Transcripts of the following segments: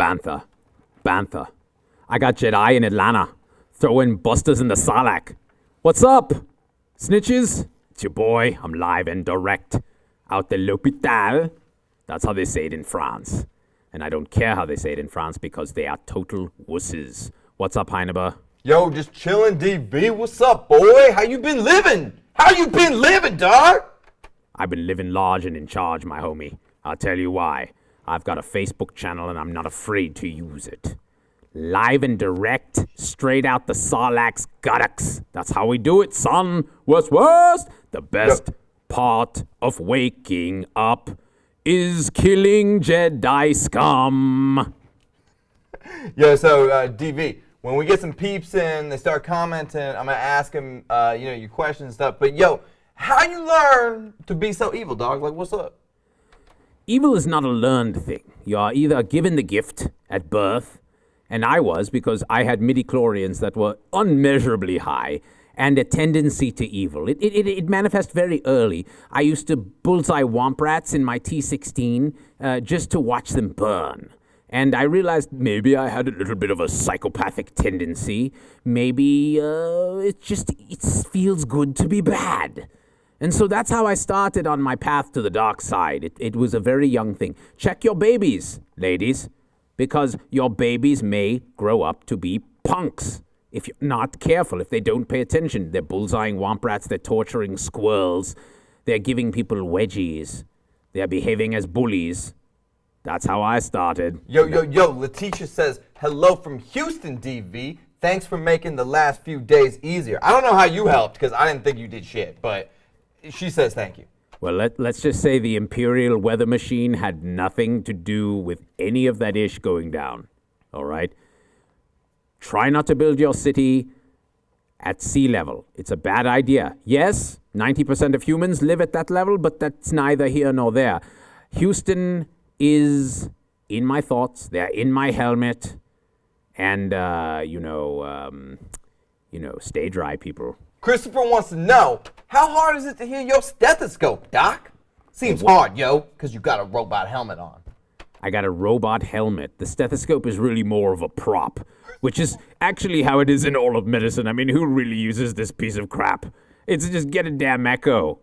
Bantha. Bantha. I got Jedi in Atlanta. Throwing busters in the Sarlacc. What's up? Snitches? It's your boy. I'm live and direct. Out de l'hôpital. That's how they say it in France. And I don't care how they say it in France because they are total wusses. What's up, Heineber? Yo, just chillin', DV. What's up, boy? How you been living? How you been living, dog? I've been living large and in charge, my homie. I'll tell you why. I've got a Facebook channel and I'm not afraid to use it. Live and direct, straight out the Sarlacc's guttocks. That's how we do it, son. West. The best part of waking up is killing Jedi scum. Yo, so, DV, when we get some peeps in, they start commenting, I'm gonna ask them, your questions and stuff. But, yo, how you learn to be so evil, dog? Like, what's up? Evil is not a learned thing. You are either given the gift at birth, and I was because I had midichlorians that were unmeasurably high, and a tendency to evil. It manifests very early. I used to bullseye womp rats in my T16 just to watch them burn. And I realized maybe I had a little bit of a psychopathic tendency. Maybe it feels good to be bad. And so that's how I started on my path to the dark side. It was a very young thing. Check your babies, ladies, because your babies may grow up to be punks. If you're not careful, if they don't pay attention, they're bullseyeing womp rats, they're torturing squirrels, they're giving people wedgies, they're behaving as bullies. That's how I started. Yo, Letitia says, hello from Houston, DV. Thanks for making the last few days easier. I don't know how you helped, because I didn't think you did shit, but she says thank you. Well, let's just say the Imperial weather machine had nothing to do with any of that ish going down, all right? Try not to build your city at sea level. It's a bad idea. Yes, 90% of humans live at that level, but that's neither here nor there. Houston is in my thoughts. They're in my helmet. And, stay dry, people. Christopher wants to know, how hard is it to hear your stethoscope, Doc? Seems hard, yo, because you got a robot helmet on. I got a robot helmet. The stethoscope is really more of a prop, which is actually how it is in all of medicine. I mean, who really uses this piece of crap? It's just get a damn echo.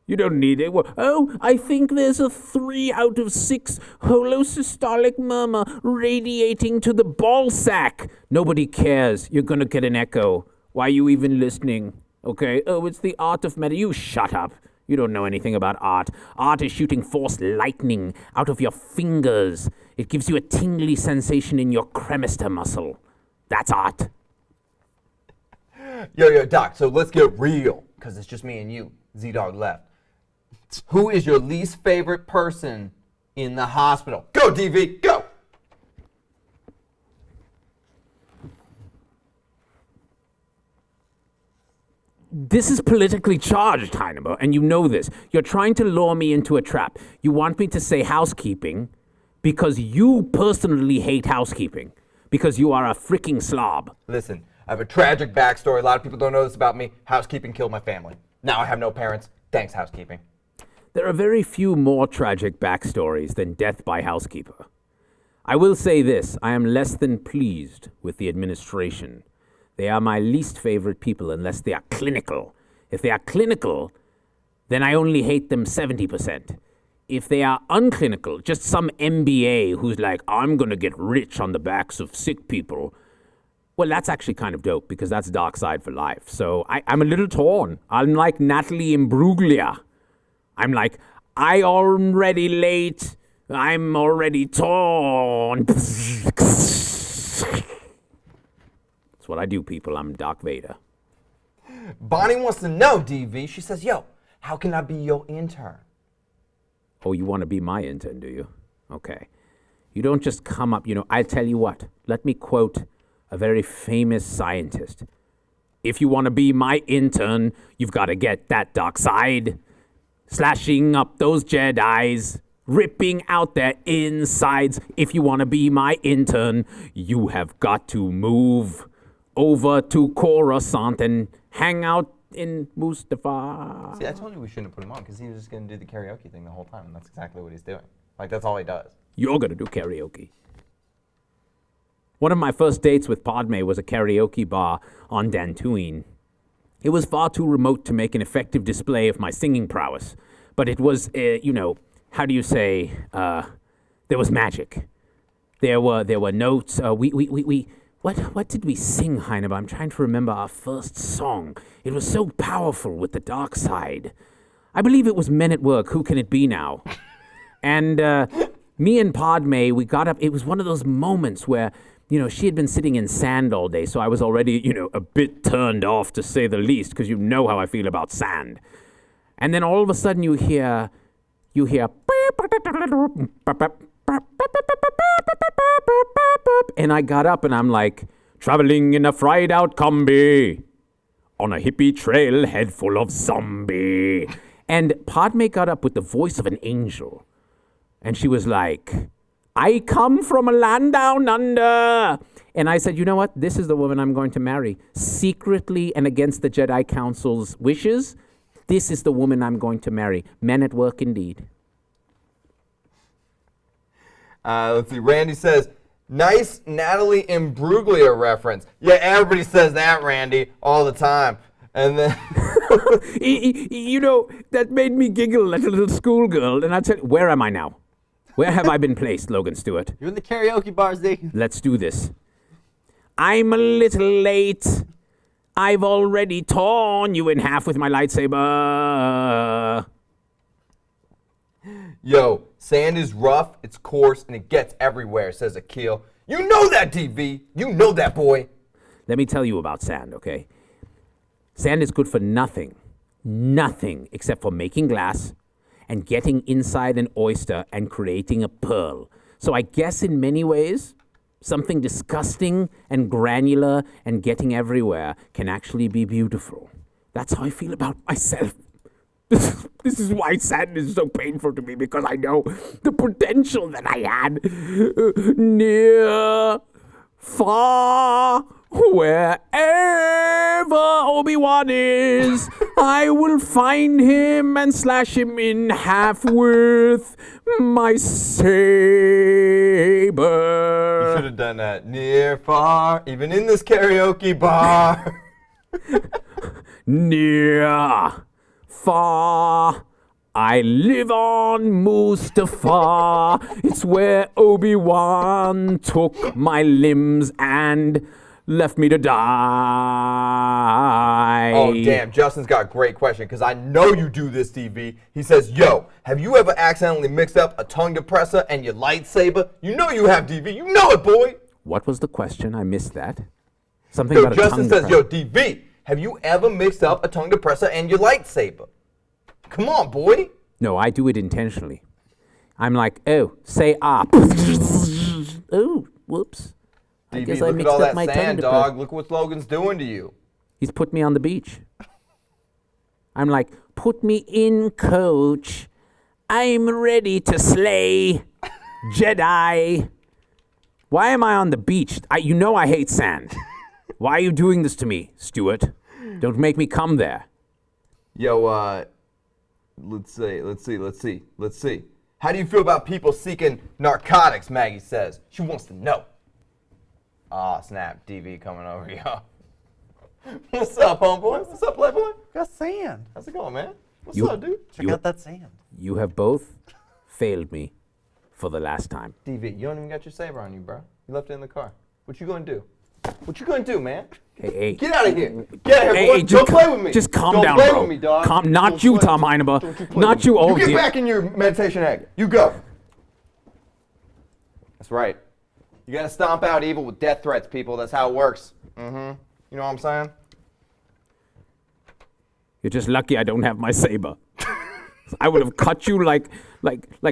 You don't need it. Oh, I think there's a 3 out of 6 holosystolic murmur radiating to the ball sack. Nobody cares. You're going to get an echo. Why are you even listening? Okay? Oh, it's the art of medicine. You shut up. You don't know anything about art. Art is shooting force lightning out of your fingers. It gives you a tingly sensation in your cremaster muscle. That's art. Yo, Doc, so let's get real, because it's just me and you. Z-Dog left. Who is your least favorite person in the hospital? Go, DV, go! This is politically charged, Heineber, and you know this. You're trying to lure me into a trap. You want me to say housekeeping because you personally hate housekeeping, because you are a freaking slob. Listen, I have a tragic backstory. A lot of people don't know this about me. Housekeeping killed my family. Now I have no parents. Thanks, housekeeping. There are very few more tragic backstories than death by housekeeper. I will say this, I am less than pleased with the administration. They are my least favorite people unless they are clinical. If they are clinical, then I only hate them 70%. If they are unclinical, just some MBA who's like, I'm going to get rich on the backs of sick people, well, that's actually kind of dope because that's dark side for life. So I'm a little torn. I'm like Natalie Imbruglia. I'm like, I already late. I'm already torn. That's what I do, people. I'm Darth Vader. Bonnie wants to know, DV. She says, yo, how can I be your intern? Oh, you want to be my intern, do you? Okay. You don't just come up, I'll tell you what. Let me quote a very famous scientist. If you want to be my intern, you've got to get that dark side. Slashing up those Jedis, ripping out their insides. If you want to be my intern, you have got to move over to Coruscant and hang out in Mustafar. See, I told you we shouldn't have put him on because he was just going to do the karaoke thing the whole time, and that's exactly what he's doing. Like, that's all he does. You're going to do karaoke. One of my first dates with Padme was a karaoke bar on Dantooine. It was far too remote to make an effective display of my singing prowess, but it was, how do you say, there was magic. There were notes. What did we sing, Heineba? I'm trying to remember our first song. It was so powerful with the dark side. I believe it was Men at Work. Who can it be now? And me and Padme, we got up. It was one of those moments where, she had been sitting in sand all day, so I was already, a bit turned off, to say the least, because you know how I feel about sand. And then all of a sudden you hear, and I got up and I'm like, traveling in a fried out combi on a hippie trail head full of zombie. And Padme got up with the voice of an angel. And she was like, I come from a land down under. And I said, you know what? This is the woman I'm going to marry. Secretly and against the Jedi Council's wishes, this is the woman I'm going to marry. Men at Work indeed. Let's see. Randy says, nice Natalie Imbruglia reference. Yeah, everybody says that, Randy, all the time. And then... that made me giggle like a little schoolgirl. And I tell you, where am I now? Where have I been placed, Logan Stewart? You're in the karaoke bar, Z. Let's do this. I'm a little late. I've already torn you in half with my lightsaber. Yo, sand is rough, it's coarse, and it gets everywhere, says Akil. You know that, DV. You know that, boy. Let me tell you about sand, okay? Sand is good for nothing. Nothing except for making glass and getting inside an oyster and creating a pearl. So I guess in many ways, something disgusting and granular and getting everywhere can actually be beautiful. That's how I feel about myself. This is why sand is so painful to me, because I know the potential that I had. Near, far, wherever Obi-Wan is, I will find him and slash him in half with my saber. You should have done that. Near, far, even in this karaoke bar. Near, far, I live on Mustafar. It's where Obi-Wan took my limbs and left me to die. Oh, damn. Justin's got a great question, because I know you do this, DV. He says, yo, have you ever accidentally mixed up a tongue depressor and your lightsaber? You know you have, DV. You know it, boy. What was the question? I missed that. Something Yo, about Justin a tongue says, yo, DV, have you ever mixed up a tongue depressor and your lightsaber? Come on, boy. No, I do it intentionally. I'm like, oh, say up. Oh, whoops. I guess DV, I look at mixed all up that my sand, tongue dog. Look what Logan's doing to you. He's put me on the beach. I'm like, put me in, coach. I'm ready to slay Jedi. Why am I on the beach? You know I hate sand. Why are you doing this to me, Stuart? Don't make me come there. Yo, let's see. How do you feel about people seeking narcotics, Maggie says. She wants to know. Aw, snap. DV coming over, yo. What's up, homeboy? What's up, playboy? Got sand. How's it going, man? What's You- up, dude? Check out that sand. You have both failed me for the last time. DV, you don't even got your saber on you, bro. You left it in the car. What you gonna do? What you gonna do, man? Hey, Get out of here. Get out of here, boy. just Don't play with me. Just calm Don't down, play bro. with me, dog. Not Don't you, play- Tom Heineber. don't you play Not with you, me. oh You get dear. back in your meditation egg. You go. That's right. You gotta stomp out evil with death threats, people. That's how it works. Mm-hmm. You know what I'm saying? You're just lucky I don't have my saber. I would have cut you like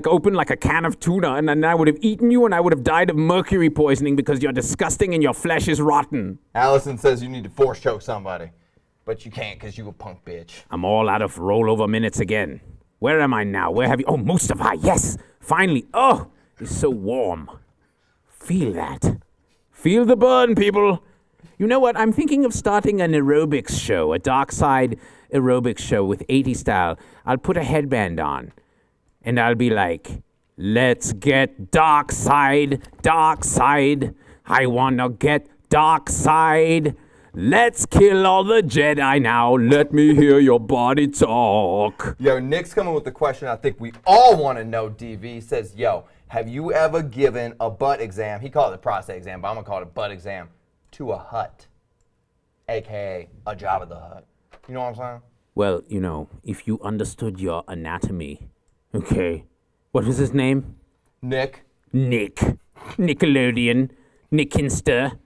open like a can of tuna, and then I would have eaten you, and I would have died of mercury poisoning because you're disgusting and your flesh is rotten. Allison says you need to force choke somebody, but you can't because you a punk bitch. I'm all out of rollover minutes again. Where am I now? Where have you? Oh, Mustafar, yes! Finally. Oh, it's so warm. Feel that. Feel the burn, people. You know what? I'm thinking of starting an aerobics show, a dark side aerobics show with 80 style. I'll put a headband on, and I'll be like, let's get dark side, I wanna get dark side. Let's kill all the Jedi now. Let me hear your body talk. Yo, Nick's coming with the question I think we all want to know, DV. He says, yo, have you ever given a butt exam? He called it a prostate exam, but I'm going to call it a butt exam to a hut, a.k.a. a Jabba the Hutt. You know what I'm saying? Well, you know, if you understood your anatomy, okay. What was his name? Nick. Nick. Nickelodeon. Nickinster.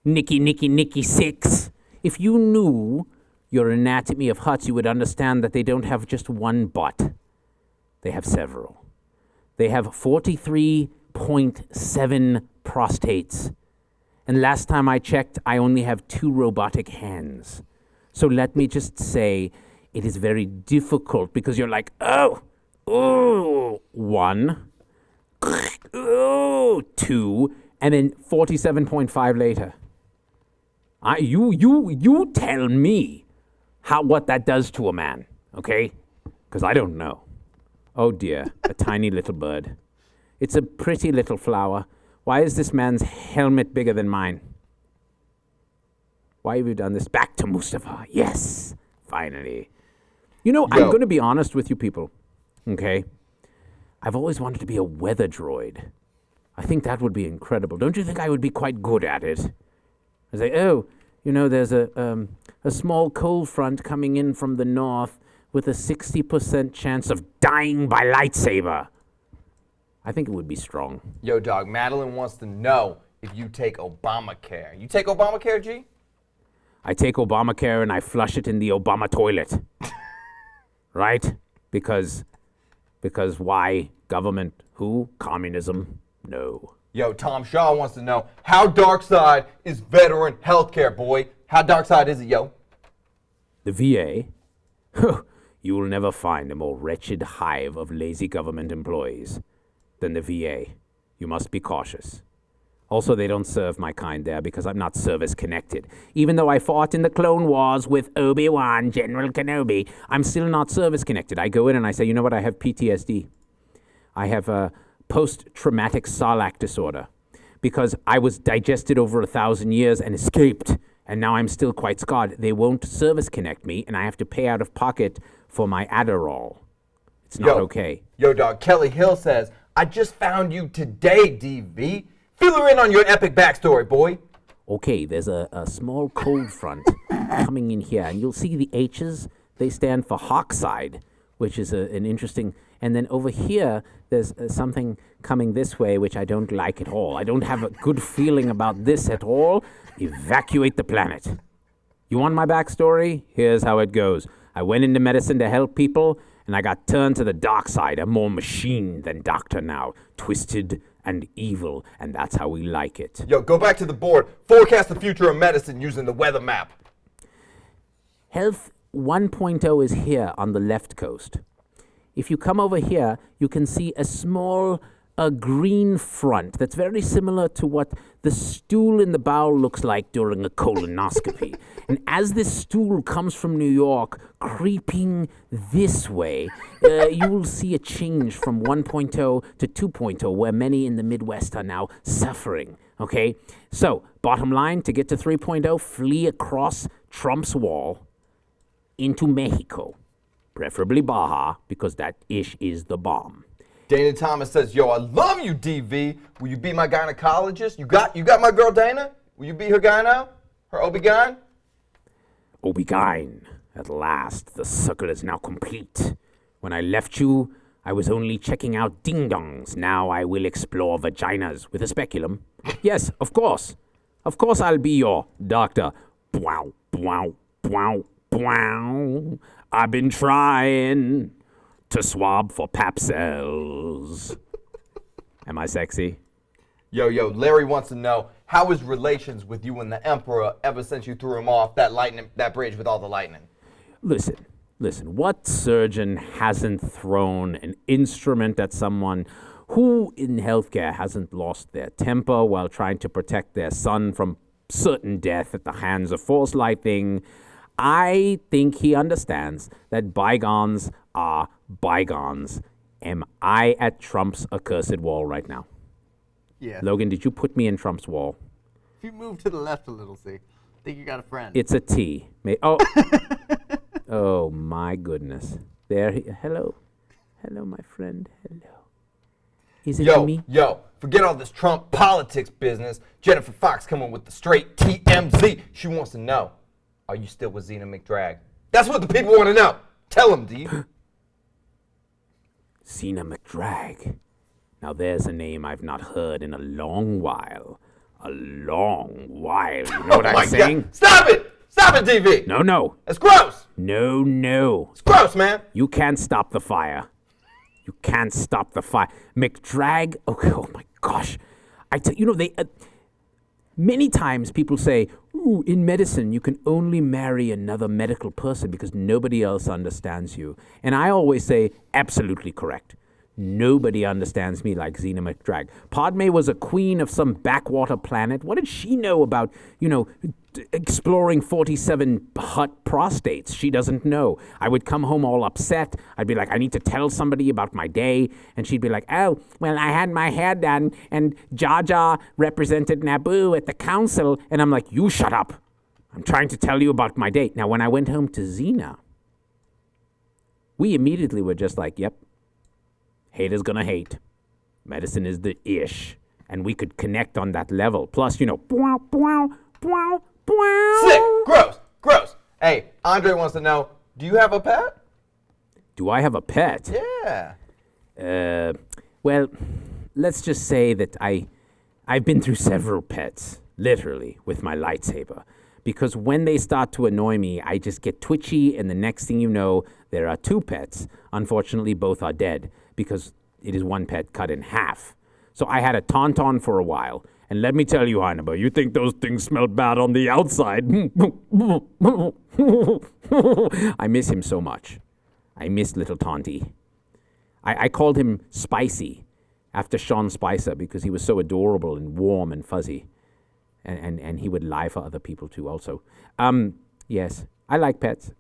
Nicky 6. If you knew your anatomy of huts, you would understand that they don't have just one butt. They have several. They have 43.7 prostates. And last time I checked, I only have 2 robotic hands. So let me just say, it is very difficult because you're like, oh, 1, 2, and then 47.5 later. You tell me what that does to a man, okay? Because I don't know. Oh dear, a tiny little bird. It's a pretty little flower. Why is this man's helmet bigger than mine? Why have you done this? Back to Mustafa. Yes, finally. You know, I'm going to be honest with you people, okay? I've always wanted to be a weather droid. I think that would be incredible. Don't you think I would be quite good at it? I say, oh, you know, there's a small cold front coming in from the north with a 60% chance of dying by lightsaber. I think it would be strong. Yo, dog, Madeline wants to know if you take Obamacare. You take Obamacare, G? I take Obamacare and I flush it in the Obama toilet. Right? Because why? Government? Who? Communism? No. Yo, Tom Shaw wants to know, how dark side is veteran healthcare, boy? How dark side is it, yo? The VA? You will never find a more wretched hive of lazy government employees than the VA. You must be cautious. Also, they don't serve my kind there because I'm not service-connected. Even though I fought in the Clone Wars with Obi-Wan, General Kenobi, I'm still not service-connected. I go in and I say, you know what, I have PTSD. I have a post-traumatic Sarlacc disorder because I was digested over 1,000 years and escaped, and now I'm still quite scarred. They won't service-connect me, and I have to pay out of pocket for my Adderall. It's not okay. Yo, dog, Kelly Hill says, I just found you today, DV. Fill her in on your epic backstory, boy. Okay, there's a small cold front coming in here, and you'll see the H's. They stand for Hawkside, which is an interesting... And then over here, there's something coming this way, which I don't like at all. I don't have a good feeling about this at all. Evacuate the planet. You want my backstory? Here's how it goes. I went into medicine to help people, and I got turned to the dark side. I'm more machine than doctor now. Twisted and evil, and that's how we like it. Yo, go back to the board. Forecast the future of medicine using the weather map. Health 1.0 is here on the left coast. If you come over here, you can see a small green front that's very similar to what the stool in the bowel looks like during a colonoscopy. And as this stool comes from New York, creeping this way, you will see a change from 1.0 to 2.0, where many in the Midwest are now suffering. Okay? So, bottom line, to get to 3.0, flee across Trump's wall into Mexico. Preferably Baja, because that ish is the bomb. Dana Thomas says, yo, I love you, DV. Will you be my gynecologist? You got my girl Dana? Will you be her gyno? Her OB-GYN? OB-GYN. At last, the circle is now complete. When I left you, I was only checking out ding-dongs. Now I will explore vaginas with a speculum. Yes, of course. Of course I'll be your doctor. Bwow, bwow, bwow, bwow. I've been trying to swab for pap cells. Am I sexy? Yo, Larry wants to know, how is relations with you and the Emperor ever since you threw him off that bridge with all the lightning? Listen, what surgeon hasn't thrown an instrument at someone who in healthcare hasn't lost their temper while trying to protect their son from certain death at the hands of force lightning? I think he understands that bygones are bygones. Am I at Trump's accursed wall right now? Yeah. Logan, did you put me in Trump's wall? If you move to the left a little, see, I think you got a friend. It's a T. Oh. Oh, my goodness. Hello. Hello, my friend. Hello. Is it me? Yo, forget all this Trump politics business. Jennifer Fox coming with the straight TMZ. She wants to know, are you still with Namek Drag? That's what the people want to know. Tell them, D. Namek Drag. Now there's a name I've not heard in a long while. A long while. You know what I'm saying? God. Stop it! Stop it, DV! No. It's gross! No. It's gross, man! You can't stop the fire. You can't stop the fire. McDrag, oh my gosh. Many times people say, ooh, in medicine, you can only marry another medical person because nobody else understands you. And I always say, absolutely correct. Nobody understands me like Namek Drag. Padme was a queen of some backwater planet. What did she know about, exploring 47 hot prostates? She doesn't know. I would come home all upset. I'd be like, I need to tell somebody about my day. And she'd be like, oh, well, I had my hair done, and Jar Jar represented Naboo at the council. And I'm like, you shut up. I'm trying to tell you about my day. Now, when I went home to Xena, we immediately were just like, yep. Haters gonna hate. Medicine is the ish. And we could connect on that level. Plus, Sick! Gross! Hey, Andre wants to know, do you have a pet? Do I have a pet? Yeah. Well, let's just say that I've been through several pets, literally, with my lightsaber. Because when they start to annoy me, I just get twitchy, and the next thing you know, there are two pets. Unfortunately, both are dead, because it is one pet cut in half. So I had a Tauntaun for a while, and let me tell you, Hannibal, you think those things smell bad on the outside. I miss him so much. I miss little Taunty. I called him Spicy, after Sean Spicer, because he was so adorable and warm and fuzzy. And he would lie for other people too also. Yes, I like pets.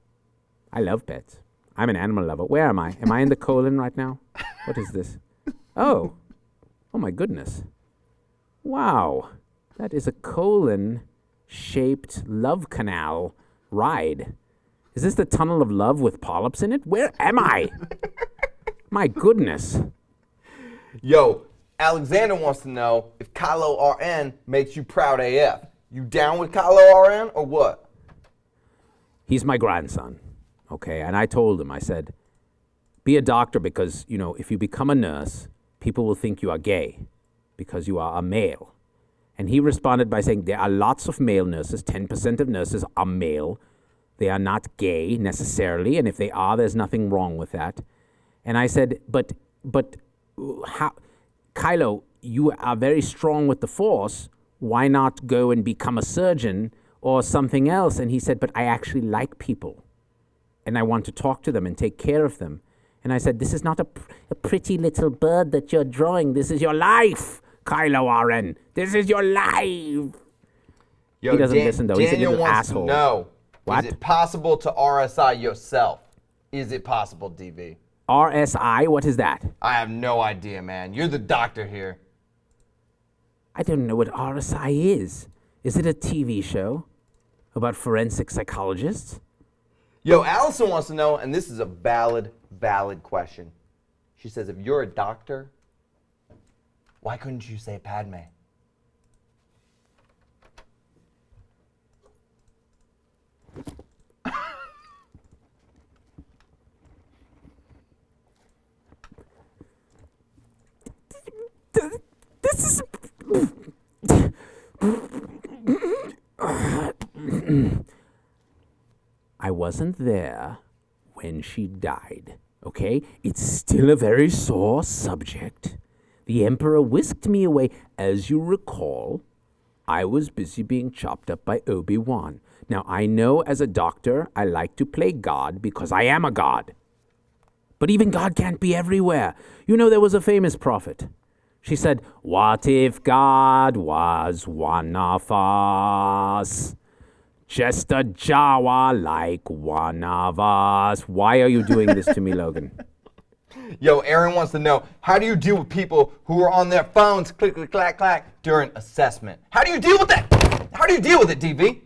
I love pets. I'm an animal lover. Where am I? Am I in the colon right now? What is this? Oh my goodness. Wow, that is a colon-shaped love canal ride. Is this the tunnel of love with polyps in it? Where am I? My goodness. Yo, Alexander wants to know if Kylo RN makes you proud AF. You down with Kylo RN or what? He's my grandson, okay? And I told him, I said, be a doctor because, if you become a nurse, people will think you are gay because you are a male. And he responded by saying, there are lots of male nurses. 10% of nurses are male. They are not gay necessarily. And if they are, there's nothing wrong with that. And I said, but how... Kylo, you are very strong with the Force. Why not go and become a surgeon or something else? And he said, but I actually like people. And I want to talk to them and take care of them. And I said, this is not a pretty little bird that you're drawing. This is your life, Kylo Ren. This is your life. Yo, he doesn't listen, though. He's a Daniel little wants asshole. to know, What? Is it possible to RSI yourself? Is it possible, DV? RSI? What is that? I have no idea, man. You're the doctor here. I don't know what RSI is. Is it a TV show about forensic psychologists? Yo, Allison wants to know, and this is a valid question. She says, if you're a doctor, why couldn't you say Padme? This is... I wasn't there when she died, okay? It's still a very sore subject. The Emperor whisked me away. As you recall, I was busy being chopped up by Obi-Wan. Now, I know as a doctor, I like to play God because I am a god. But even God can't be everywhere. There was a famous prophet. She said, what if God was one of us? Just a Jawa like one of us. Why are you doing this to me, Logan? Yo, Aaron wants to know, how do you deal with people who are on their phones, click, click, clack, clack, during assessment? How do you deal with that? How do you deal with it, DV?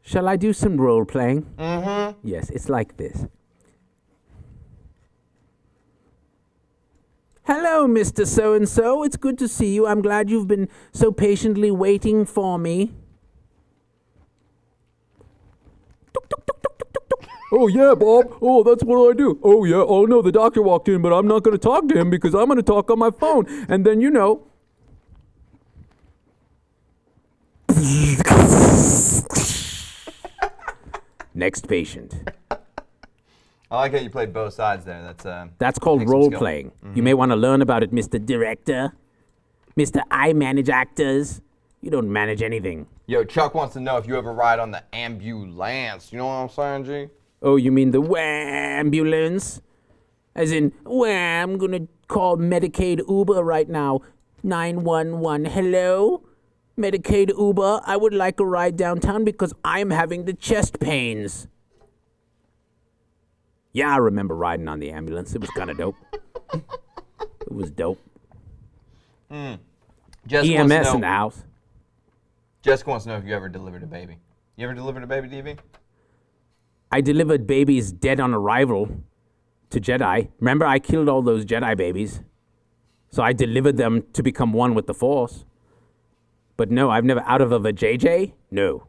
Shall I do some role playing? Mm-hmm. Yes, it's like this. Hello, Mr. So-and-so. It's good to see you. I'm glad you've been so patiently waiting for me. Oh, yeah, Bob. Oh, that's what I do. Oh, yeah. Oh, no, the doctor walked in, but I'm not going to talk to him because I'm going to talk on my phone. And then, Next patient. I like how you played both sides there. That's called takes some role skill. playing. You may want to learn about it, Mr. Director. Mr. I manage actors. You don't manage anything. Yo, Chuck wants to know if you ever ride on the ambulance. You know what I'm saying, G? Oh, you mean the ambulance? As in, I'm gonna call Medicaid Uber right now. 911, hello? Medicaid Uber, I would like a ride downtown because I'm having the chest pains. Yeah, I remember riding on the ambulance. It was kind of dope. It was dope. Jessica EMS wants to in know, the house. Jessica wants to know if you ever delivered a baby. You ever delivered a baby, DV? I delivered babies dead on arrival to Jedi. Remember, I killed all those Jedi babies. So I delivered them to become one with the Force. But no, I've never out of a JJ? No.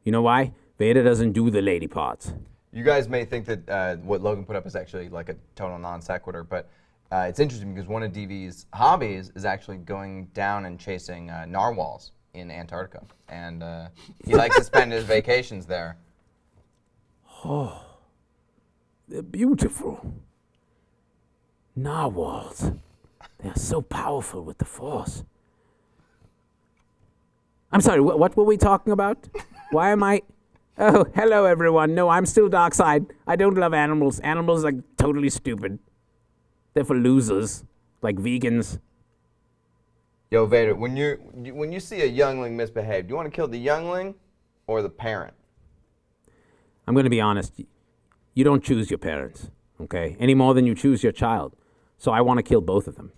You know why? Vader doesn't do the lady parts. You guys may think that what Logan put up is actually like a total non sequitur, but it's interesting because one of DV's hobbies is actually going down and chasing narwhals in Antarctica. And he likes to spend his vacations there. Oh, they're beautiful. Narwhals. They're so powerful with the Force. I'm sorry, what were we talking about? Why am I... Oh, hello, everyone. No, I'm still dark side. I don't love animals. Animals are totally stupid. They're for losers, like vegans. Yo, Vader, when you see a youngling misbehave, do you want to kill the youngling or the parent? I'm going to be honest. You don't choose your parents, okay? Any more than you choose your child. So I want to kill both of them.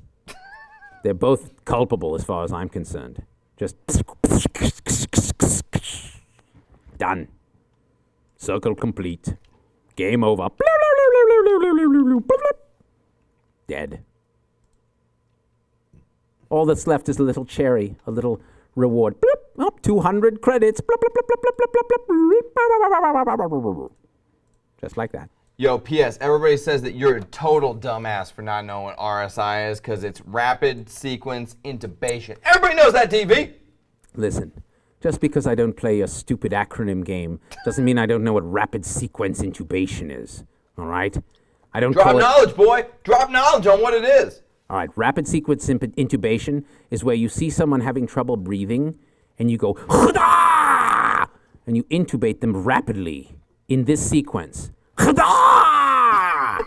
They're both culpable as far as I'm concerned. Just... Done. Circle complete. Game over. Dead. All that's left is a little cherry, a little reward. 200 credits. Just like that. Yo, P.S. Everybody says that you're a total dumbass for not knowing what RSI is because it's rapid sequence intubation. Everybody knows that, DV. Listen, just because I don't play a stupid acronym game doesn't mean I don't know what rapid sequence intubation is. All right? I don't Drop call knowledge, boy. Drop knowledge on what it is. All right, rapid sequence intubation is where you see someone having trouble breathing and you go, "Khada!" and you intubate them rapidly in this sequence. Khada!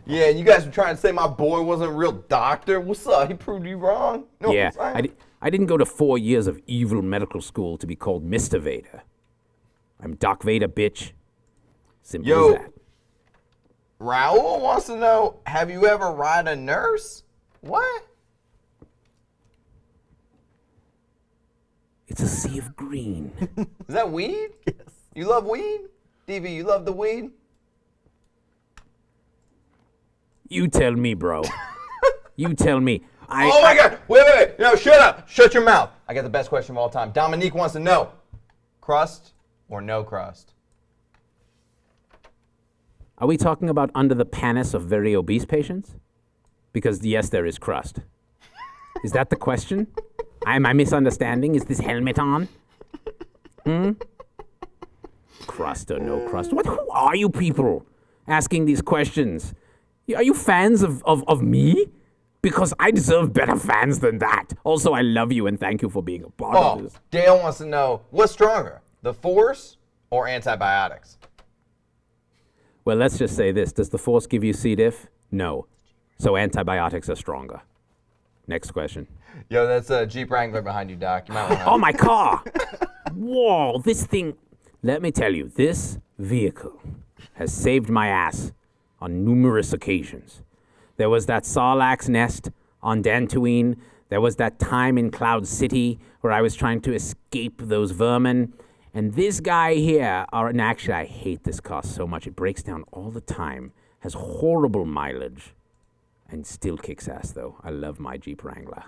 Yeah, and you guys were trying to say my boy wasn't a real doctor. What's up? He proved you wrong. You know Yeah, what I'm saying? I didn't go to 4 years of evil medical school to be called Mr. Vader. I'm Doc Vader, bitch. Simple Yo. as that. Raul wants to know, have you ever ride a nurse? What? It's a sea of green. Is that weed? Yes. You love weed? DV, you love the weed? You tell me, bro. You tell me. Oh my God! Wait! No, shut up! Shut your mouth! I got the best question of all time. Dominique wants to know, crust or no crust? Are we talking about under the panis of very obese patients? Because yes, there is crust. Is that the question? Am I misunderstanding? Is this helmet on? Crust or no crust? Who are you people asking these questions? Are you fans of me? Because I deserve better fans than that. Also, I love you and thank you for being a part of this. Dale wants to know, what's stronger, the Force or antibiotics? Well, let's just say this. Does the Force give you C. diff? No. So antibiotics are stronger. Next question. Yo, that's a Jeep Wrangler behind you, Doc. You might want to... Oh, my car! Whoa, this thing... Let me tell you, this vehicle has saved my ass on numerous occasions. There was that Sarlacc's nest on Dantooine There was that time in Cloud City where I was trying to escape those vermin. And this guy here, and actually I hate this car so much. It breaks down all the time, has horrible mileage, and still kicks ass though. I love my Jeep Wrangler.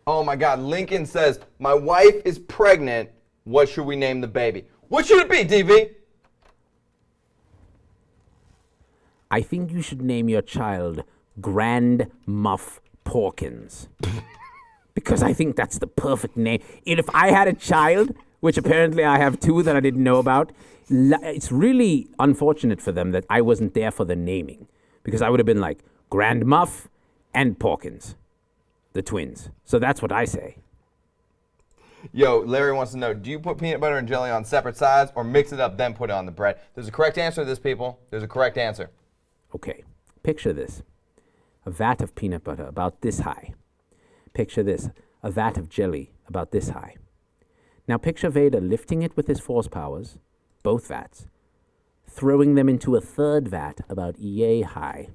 Oh my God, Lincoln says, my wife is pregnant. What should we name the baby? What should it be, DV? I think you should name your child Grand Muff Porkins. Because I think that's the perfect name. And if I had a child, which apparently I have two that I didn't know about, it's really unfortunate for them that I wasn't there for the naming. Because I would have been like Grand Muff and Porkins, the twins. So that's what I say. Yo, Larry wants to know, do you put peanut butter and jelly on separate sides or mix it up then put it on the bread? There's a correct answer to this, people. There's a correct answer. Okay, picture this. A vat of peanut butter about this high. Picture this, a vat of jelly about this high. Now picture Vader lifting it with his force powers, both vats, throwing them into a third vat about yay high,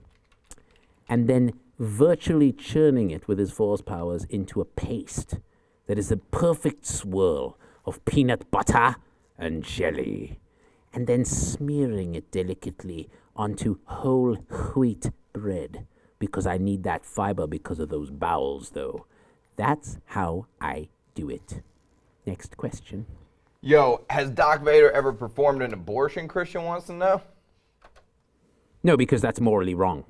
and then virtually churning it with his force powers into a paste that is a perfect swirl of peanut butter and jelly, and then smearing it delicately onto whole wheat bread, because I need that fiber because of those bowels, though. That's how I do it. Next question. Yo, has Doc Vader ever performed an abortion? Christian wants to know. No, because that's morally wrong.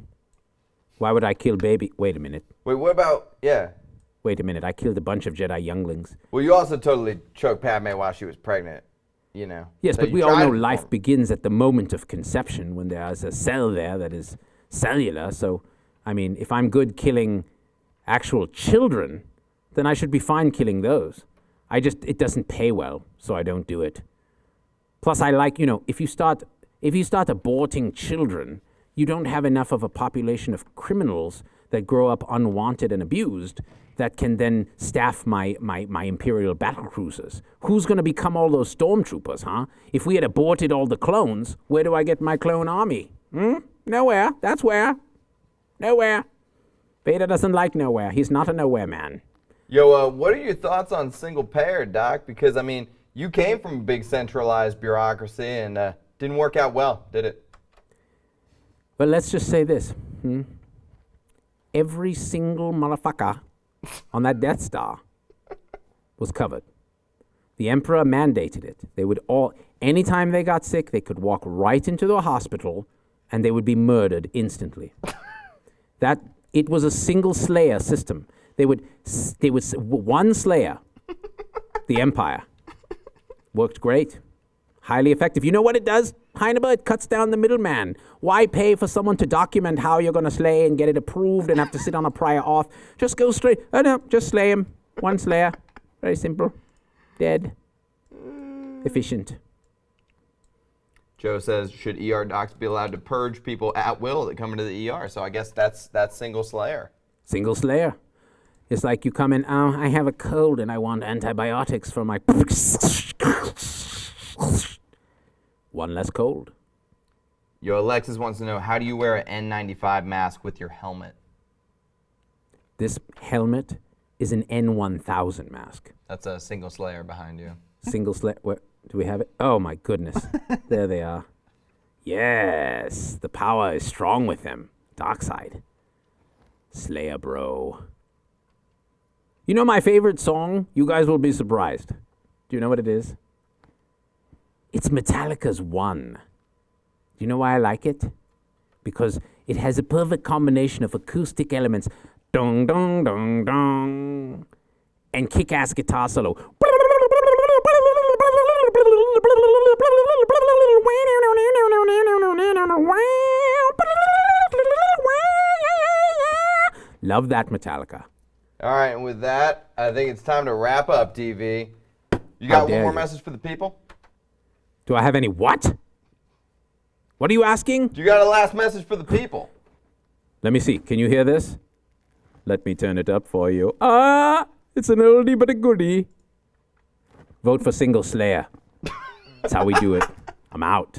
Why would I kill baby? Wait a minute. Wait, what about, yeah. Wait a minute. I killed a bunch of Jedi younglings. Well, you also totally choked Padme while she was pregnant, you know. Yes, So but you we all tried know to life perform. begins at the moment of conception when there is a cell there that is cellular. So, I mean, if I'm good killing actual children, then I should be fine killing those. It doesn't pay well, so I don't do it. Plus, I like, if you start aborting children, you don't have enough of a population of criminals that grow up unwanted and abused that can then staff my Imperial battle cruisers. Who's going to become all those stormtroopers, huh? If we had aborted all the clones, where do I get my clone army? Nowhere. That's where. Nowhere. Vader doesn't like nowhere. He's not a nowhere man. Yo, what are your thoughts on single payer, Doc? Because, I mean, you came from a big centralized bureaucracy and didn't work out well, did it? Well, let's just say this. Every single motherfucker on that Death Star was covered. The Emperor mandated it. They would all, anytime they got sick, they could walk right into the hospital and they would be murdered instantly. It was a single slayer system. They would one slayer, the Empire. Worked great. Highly effective. You know what it does, Heineber? It cuts down the middleman. Why pay for someone to document how you're going to slay and get it approved and have to sit on a prior auth? Just go straight. Oh, no, just slay him. One slayer. Very simple. Dead. Efficient. Joe says, should ER docs be allowed to purge people at will that come into the ER? So I guess that's single slayer. Single slayer. It's like you come in, I have a cold and I want antibiotics for my... One less cold. Yo, Alexis wants to know, how do you wear an N95 mask with your helmet? This helmet is an N1000 mask. That's a single slayer behind you. Single slayer. Where do we have it? Oh my goodness. There they are. Yes, the power is strong with them. Dark side. Slayer bro. You know my favorite song? You guys will be surprised. Do you know what it is? It's Metallica's One. Do you know why I like it? Because it has a perfect combination of acoustic elements, dong, dong, dong, dong, and kick-ass guitar solo. Love that Metallica. All right, and with that, I think it's time to wrap up, DV. You got one more message for the people? Do I have any what? What are you asking? Do you got a last message for the people? Let me see. Can you hear this? Let me turn it up for you. It's an oldie but a goodie. Vote for Single Slayer. That's how we do it. I'm out.